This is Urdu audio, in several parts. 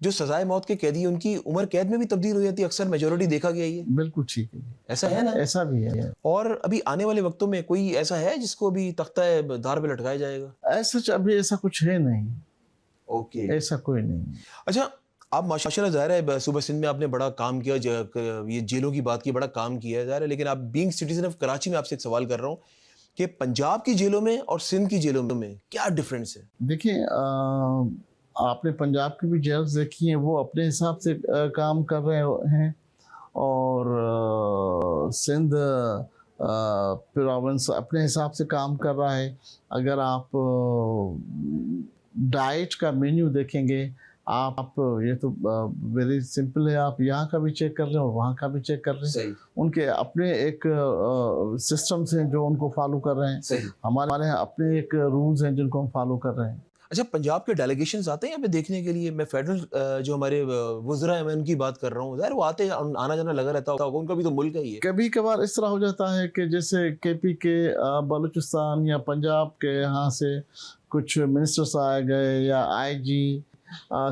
جو سزائے موت کے قیدی ہیں ان کی عمر قید میں بھی تبدیل ہو جاتی ہے اکثر, میجورٹی دیکھا گیا یہ. بالکل ٹھیک ہے, ایسا ہے نا؟ ایسا بھی ہے. اور ابھی آنے والے وقتوں میں کوئی ایسا ہے جس کو ابھی تختہ دار پہ لٹکایا جائے گا؟ ایسا ابھی ایسا کچھ ہے نہیں. اوکے, ایسا کوئی نہیں. اچھا آپ ماشاء اللہ ظاہر ہے صوبہ سندھ میں آپ نے بڑا کام کیا, یہ جیلوں کی بات کی, بڑا کام کیا ہے ظاہر ہے, لیکن آپ بینگ سٹیزن آف کراچی میں آپ سے ایک سوال کر رہا ہوں کہ پنجاب کی جیلوں میں اور سندھ کی جیلوں میں کیا ڈفرینس ہے؟ دیکھیں آپ نے پنجاب کی بھی جیلز دیکھی ہیں, وہ اپنے حساب سے کام کر رہے ہیں, اور سندھ پروونس اپنے حساب سے کام کر رہا ہے. اگر آپ ڈائٹ کا مینیو دیکھیں گے, آپ یہ تو ویری سمپل ہے, آپ یہاں کا بھی چیک کر رہے ہیں اور وہاں کا بھی چیک کر رہے ہیں. ان کے اپنے ایک سسٹمز ہیں جو ان کو فالو کر رہے ہیں, ہمارے یہاں اپنے ایک رولز ہیں جن کو ہم فالو کر رہے ہیں. اچھا پنجاب کے ڈیلیگیشنز آتے ہیں یہاں پہ دیکھنے کے لیے؟ میں فیڈرل جو ہمارے وزراء ہیں میں ان کی بات کر رہا ہوں, ظاہر وہ آتے ہیں, آنا جانا لگا رہتا ہوگا, ان کا بھی تو ملک ہے یہ. کبھی کبھار اس طرح ہو جاتا ہے کہ جیسے کے پی کے بلوچستان یا پنجاب کے یہاں سے کچھ منسٹرس آئے گئے, یا آئی جی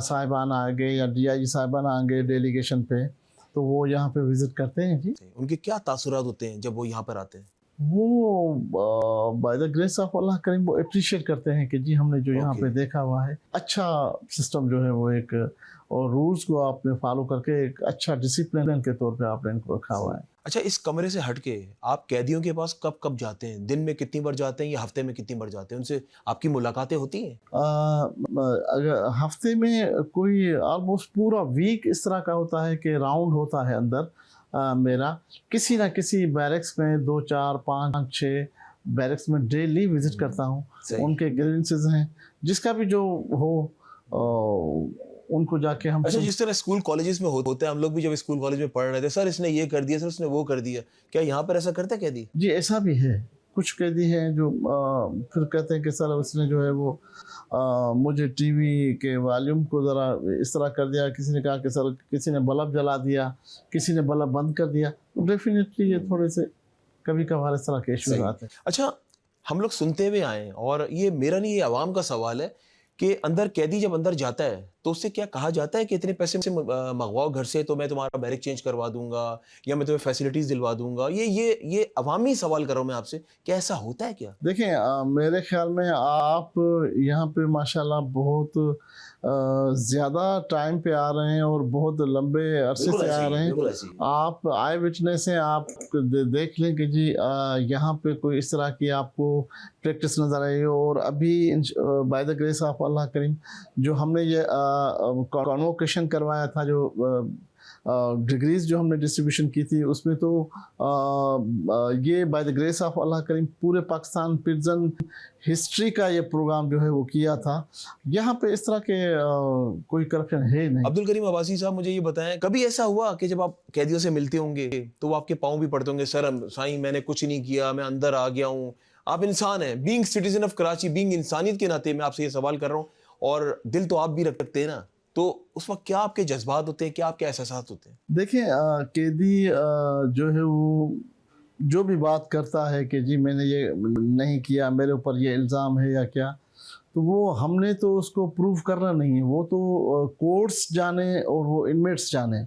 صاحبان آ گئے, یا ڈی آئی جی صاحبان آ گئے ڈیلیگیشن پہ, تو وہ یہاں پہ وزٹ کرتے ہیں. جی ان کے کیا تاثرات ہوتے ہیں جب وہ یہاں پر آتے ہیں؟ وہ بائی دا گریس آف اللہ کریم وہ اپریشیٹ کرتے ہیں کہ جی ہم نے جو یہاں پہ دیکھا ہوا ہے اچھا سسٹم جو ہے وہ ایک, اور رولز کو آپ نے فالو کر کے ایک اچھا ڈسپلن کے طور پہ آپ نے ان کو رکھا ہوا ہے. اچھا اس کمرے سے ہٹ کے آپ قیدیوں کے پاس کب کب جاتے ہیں؟ دن میں کتنی بار جاتے ہیں یا ہفتے میں کتنی بار جاتے ہیں؟ ان سے آپ کی ملاقاتیں ہوتی ہیں؟ اگر ہفتے میں کوئی آلموسٹ پورا ویک اس طرح کا ہوتا ہے کہ راؤنڈ ہوتا ہے اندر میرا, کسی نہ کسی بیرکس میں 2 4 5 6 بیرکس میں ڈیلی وزٹ کرتا ہوں. ان کے گرینسز ہیں, جس کا بھی جو ہو ان کو جا کے ہم. اچھا جس طرح اسکول کالجز میں ہوتے ہیں, ہم لوگ بھی جب اسکول کالج میں پڑھ رہے تھے, سر اس نے یہ کر دیا, سر اس نے وہ کر دیا, کیا یہاں پر ایسا کرتا ہے قیدی؟ جی ایسا بھی ہے, کچھ قیدی ہیں جو پھر کہتے ہیں کہ سر اس نے جو ہے وہ مجھے ٹی وی کے والیوم کو ذرا اس طرح کر دیا, کسی نے کہا کہ سر کسی نے بلب جلا دیا, کسی نے بلب بند کر دیا. ڈیفینیٹلی یہ تھوڑے سے کبھی کبھار اس طرح کے ایشوز آتے ہیں. اچھا ہم لوگ سنتے ہوئے آئے ہیں, اور یہ میرا نہیں, یہ عوام کا سوال ہے کہ اندر قیدی جب اندر جاتا ہے تو اس سے کیا کہا جاتا ہے کہ اتنے پیسے سے منگواؤ گھر سے تو میں تمہارا بیرک چینج کروا دوں گا, یا میں تمہیں فیسلٹیز دلوا دوں گا؟ یہ عوامی سوال کر رہا ہوں میں آپ سے, کیا ایسا ہوتا ہے کیا؟ دیکھیں میرے خیال میں آپ یہاں پہ ماشاءاللہ بہت زیادہ ٹائم پہ آ رہے ہیں اور بہت لمبے عرصے سے آ رہے ہیں. آپ آئی وٹنس ہیں, آپ دیکھ لیں کہ جی یہاں پہ کوئی اس طرح کی آپ کو پریکٹس نظر آئی. اور ابھی بائی دا گریس آف اللہ کریم جو ہم نے یہ کانوکیشن کروایا تھا, جو ڈگریز جو ہم نے ڈسٹریبیوشن کی تھی, اس میں تو یہ بائی دا گریس آف اللہ کریم پورے پاکستان پرزن ہسٹری کا یہ پروگرام جو ہے وہ کیا تھا. یہاں پہ اس طرح کے کوئی کرپشن ہے نہیں. عبدالکریم عباسی صاحب مجھے یہ بتائیں, کبھی ایسا ہوا کہ جب آپ قیدیوں سے ملتے ہوں گے تو وہ آپ کے پاؤں بھی پڑتے ہوں گے, سر سائیں میں نے کچھ نہیں کیا, میں اندر آ گیا ہوں, آپ انسان ہیں, being citizen of Karachi, being انسانیت کے ناطے میں آپ سے یہ سوال کر رہا ہوں, اور دل تو آپ بھی رکھ سکتے ہیں نا, تو اس وقت کیا آپ کے جذبات ہوتے ہیں, کیا آپ کے احساسات ہوتے ہیں؟ دیکھیں قیدی جو ہے وہ جو بھی بات کرتا ہے کہ جی میں نے یہ نہیں کیا, میرے اوپر یہ الزام ہے یا کیا, تو وہ ہم نے تو اس کو پروف کرنا نہیں ہے, وہ تو کورٹس جانے اور وہ انمیٹس جانے.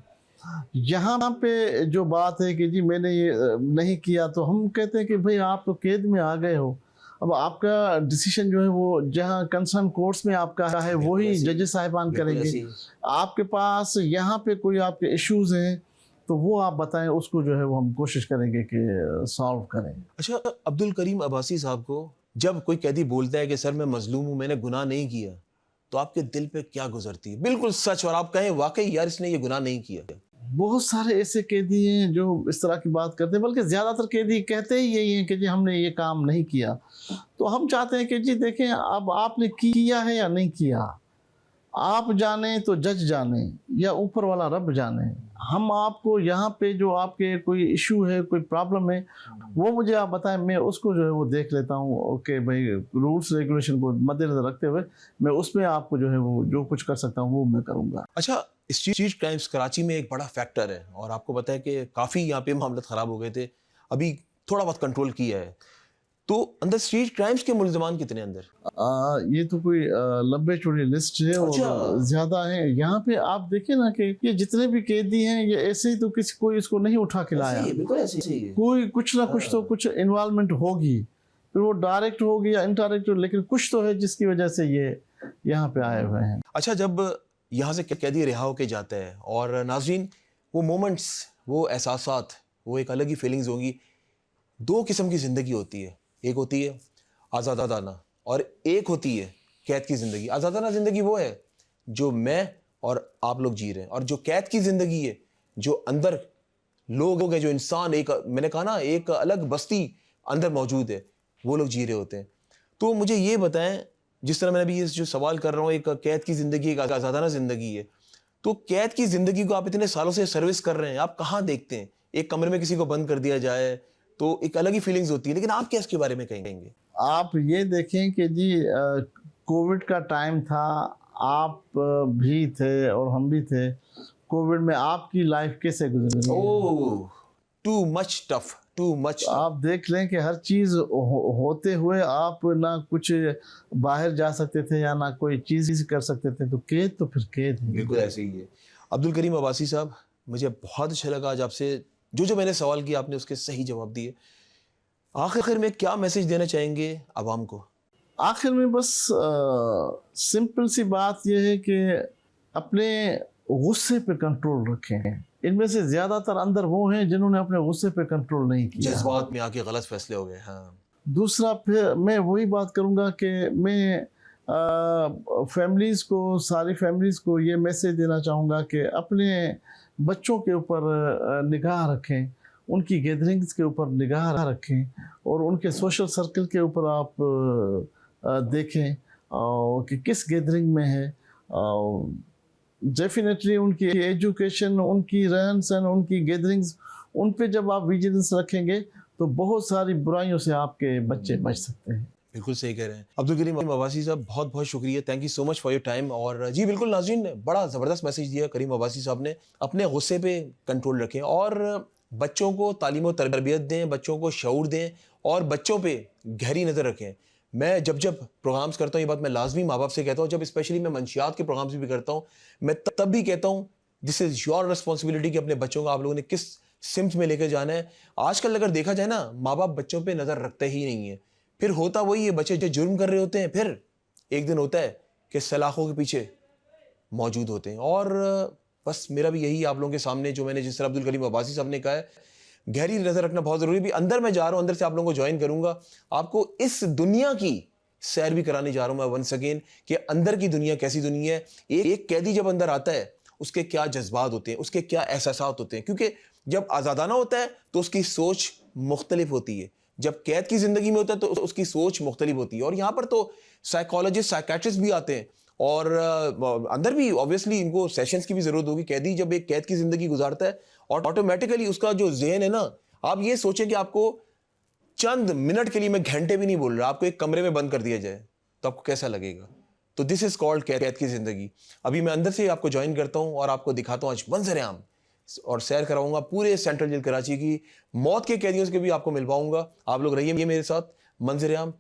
یہاں پہ جو بات ہے کہ جی میں نے یہ نہیں کیا, تو ہم کہتے ہیں کہ بھئی آپ تو قید میں آ گئے ہو, اب آپ کا ڈیسیشن جو ہے وہ جہاں کنسرن کورٹس میں آپ کا ہے وہی ججز صاحبان کریں گے. آپ کے پاس یہاں پہ کوئی آپ کے ایشوز ہیں تو وہ آپ بتائیں, اس کو جو ہے وہ ہم کوشش کریں گے کہ سالو کریں. اچھا عبدالکریم عباسی صاحب کو جب کوئی قیدی بولتا ہے کہ سر میں مظلوم ہوں, میں نے گناہ نہیں کیا, تو آپ کے دل پہ کیا گزرتی ہے؟ بالکل سچ, اور آپ کہیں واقعی یار اس نے یہ گناہ نہیں کیا. بہت سارے ایسے قیدی ہیں جو اس طرح کی بات کرتے ہیں, بلکہ زیادہ تر قیدی کہتے ہی یہی ہیں کہ جی ہم نے یہ کام نہیں کیا. تو ہم چاہتے ہیں کہ جی دیکھیں اب آپ نے کیا ہے یا نہیں کیا, آپ جانیں تو جج جانیں یا اوپر والا رب جانے. ہم آپ کو یہاں پہ جو آپ کے کوئی ایشو ہے, کوئی پرابلم ہے, وہ مجھے آپ بتائیں, میں اس کو جو ہے وہ دیکھ لیتا ہوں. اوکے بھائی, رولس ریگولیشن کو مد نظر رکھتے ہوئے میں اس میں آپ کو جو ہے وہ جو کچھ کر سکتا ہوں وہ میں کروں گا. اچھا اسٹریٹ کرائمز کراچی میں ایک بڑا فیکٹر ہے, اور آپ کو پتہ ہے کہ کافی یہاں پہ معاملات خراب ہو گئے تھے, ابھی تھوڑا بہت کنٹرول کیا ہے. تو اندر اسٹریٹ کرائمز کے ملزمان کتنے اندر؟ یہ تو کوئی لمبے چوڑی لسٹ ہے اور زیادہ ہے یہاں پہ. آپ دیکھیں نا کہ یہ جتنے بھی قیدی ہیں یہ ایسے ہی تو کسی کوئی اس کو نہیں اٹھا کے لایا, کوئی کچھ نہ کچھ تو کچھ انوالومنٹ ہوگی, پھر وہ ڈائریکٹ ہوگی یا انڈائریکٹ, لیکن کچھ تو ہے جس کی وجہ سے یہ یہاں پہ آئے ہوئے ہیں. اچھا, جب یہاں سے قیدی رہا ہو کے جاتا ہے, اور ناظرین وہ مومنٹس, وہ احساسات, وہ ایک الگ ہی فیلنگز ہوں گی. دو قسم کی زندگی ہوتی ہے, ایک ہوتی ہے آزادانہ اور ایک ہوتی ہے قید کی زندگی. آزادانہ زندگی وہ ہے جو میں اور آپ لوگ جی رہے ہیں, اور جو قید کی زندگی ہے جو اندر لوگ ہیں, جو انسان, ایک میں نے کہا نا ایک الگ بستی اندر موجود ہے, وہ لوگ جی رہے ہوتے ہیں. تو مجھے یہ بتائیں, جس طرح میں ابھی یہ جو سوال کر رہا ہوں, ایک قید کی زندگی ایک آزادانہ زندگی ہے, تو قید کی زندگی کو آپ اتنے سالوں سے سروس کر رہے ہیں, آپ کہاں دیکھتے ہیں ایک کمرے میں کسی کو بند کر دیا جائے تو ایک الگ ہی فیلنگز ہوتی ہے, لیکن آپ کیا اس کے بارے میں کہیں گے؟ آپ یہ دیکھیں کہ جی کووڈ کا ٹائم تھا, آپ بھی تھے اور ہم بھی تھے. کووڈ میں آپ کی لائف کیسے گزری؟ Too much tough, too much. آپ دیکھ لیں کہ ہر چیز ہوتے ہوئے آپ نہ کچھ باہر جا سکتے تھے یا نہ کوئی چیز کر سکتے تھے, تو قید تو پھر قید ہے. بالکل ایسے ہی ہے. عبدالکریم عباسی صاحب, مجھے بہت اچھا لگا آج آپ سے جو میں نے سوال کیا آپ نے اس کے صحیح جواب دیے. آخر میں کیا میسج دینا چاہیں گے عوام کو؟ آخر میں بس سمپل سی بات یہ ہے کہ اپنے غصے پہ کنٹرول رکھیں. ان میں سے زیادہ تر اندر وہ ہیں جنہوں نے اپنے غصے پہ کنٹرول نہیں کیا, جذبات میں آ کے غلط فیصلے ہو گئے. ہاں. دوسرا پھر میں وہی بات کروں گا کہ میں فیملیز کو, ساری فیملیز کو یہ میسج دینا چاہوں گا کہ اپنے بچوں کے اوپر نگاہ رکھیں, ان کی گیدرنگز کے اوپر نگاہ رکھیں, اور ان کے سوشل سرکل کے اوپر آپ دیکھیں کہ کس گیدرنگ میں ہے. ڈیفینیٹلی ان کی ایجوکیشن, ان کی رہن سہن, ان کی گیدرنگز, ان پہ جب آپ ویجیلنس رکھیں گے تو بہت ساری برائیوں سے آپ کے بچے بچ سکتے ہیں. بالکل صحیح کہہ رہے ہیں عبدالکریم عباسی صاحب, بہت بہت شکریہ, thank you so much for your time. اور جی بالکل ناظرین, بڑا زبردست میسج دیا کریم عباسی صاحب نے. اپنے غصے پہ کنٹرول رکھیں اور بچوں کو تعلیم و تربیت دیں, بچوں کو شعور دیں, اور بچوں پہ گہری نظر رکھیں. میں جب پروگرامز کرتا ہوں یہ بات میں لازمی ماں باپ سے کہتا ہوں, جب اسپیشلی میں منشیات کے پروگرامز بھی کرتا ہوں, میں تب بھی کہتا ہوں دس از یور ریسپانسبلٹی کہ اپنے بچوں کو آپ لوگوں نے کس سمت میں لے کے جانا ہے. آج کل اگر دیکھا جائے نا, ماں باپ بچوں پہ نظر رکھتے ہی نہیں ہیں. پھر ہوتا وہی ہے, بچے جو جرم کر رہے ہوتے ہیں پھر ایک دن ہوتا ہے کہ سلاخوں کے پیچھے موجود ہوتے ہیں. اور بس میرا بھی یہی آپ لوگوں کے سامنے, جو میں نے جس طرح عبدالکریم عباسی صاحب نے کہا ہے, گہری نظر رکھنا بہت ضروری ہے. بھی اندر میں جا رہا ہوں, اندر سے آپ لوگوں کو جوائن کروں گا, آپ کو اس دنیا کی سیر بھی کرانے جا رہا ہوں میں ونس اگین, کہ اندر کی دنیا کیسی دنیا ہے. ایک قیدی جب اندر آتا ہے اس کے کیا جذبات ہوتے ہیں, اس کے کیا احساسات ہوتے ہیں, کیونکہ جب آزادانہ ہوتا ہے تو اس کی سوچ مختلف ہوتی ہے, جب قید کی زندگی میں ہوتا ہے تو اس کی سوچ مختلف ہوتی ہے. اور یہاں پر تو سائیکالوجسٹ, سائیکیٹرسٹ بھی آتے ہیں, اور اندر بھی آبویسلی ان کو سیشنز کی بھی ضرورت ہوگی. قیدی جب ایک قید کی زندگی گزارتا ہے اور آٹومیٹیکلی اس کا جو ذہن ہے نا, آپ یہ سوچیں کہ آپ کو چند منٹ کے لیے, میں گھنٹے بھی نہیں بول رہا, آپ کو ایک کمرے میں بند کر دیا جائے تو آپ کو کیسا لگے گا؟ تو دس از کالڈ قید کی زندگی. ابھی میں اندر سے آپ کو جوائن کرتا ہوں اور آپ کو دکھاتا ہوں آج منظر عام, اور سیر کراؤں گا پورے سینٹرل جیل کراچی کی. موت کے قیدیوں سے بھی آپ کو ملواؤں گا. آپ لوگ رہیے میرے ساتھ. منظر عام